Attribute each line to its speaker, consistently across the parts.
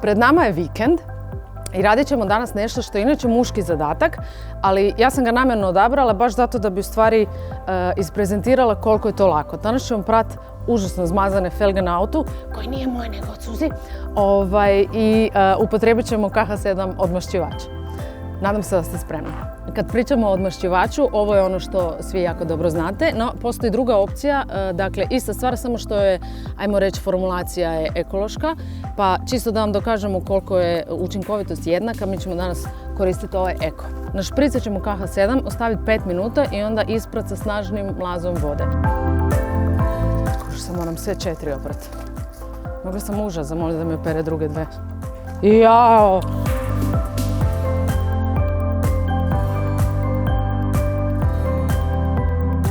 Speaker 1: Pred nama je vikend i radit ćemo danas nešto što je inače muški zadatak, ali ja sam ga namjerno odabrala baš zato da bi u stvari isprezentirala koliko je to lako. Danas ćemo prati užasno zmazane felge na autu, koji nije moj nego od Suzi, i upotrijebit ćemo KH7 odmašćivač. Nadam se da ste spremni. Kad pričamo o odmašćivaču, ovo je ono što svi jako dobro znate, no postoji druga opcija, dakle ista stvar, samo što je, ajmo reći, formulacija je ekološka, pa čisto da vam dokažemo koliko je učinkovitost jednaka, mi ćemo danas koristiti ovaj eko. Na šprice ćemo KH7 ostaviti 5 minuta i onda isprat sa snažnim mlazom vode. Kuži se, moram sve 4 oprati. Mogla sam muža zamoliti da mi opere druge 2. Jao!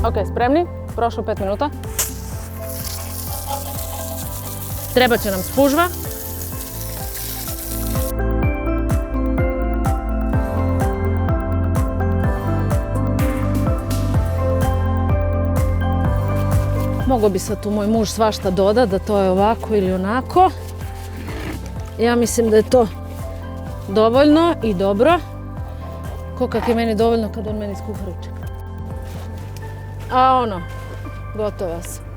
Speaker 1: Ok, spremni? Prošlo 5 minuta. Trebat će nam spužva. Mogao bi sad tu moj muž svašta doda, da to je ovako ili onako. Ja mislim da je to dovoljno i dobro. Ko kak je meni dovoljno kad on meni skuha ručak. A ono, gotovo sam.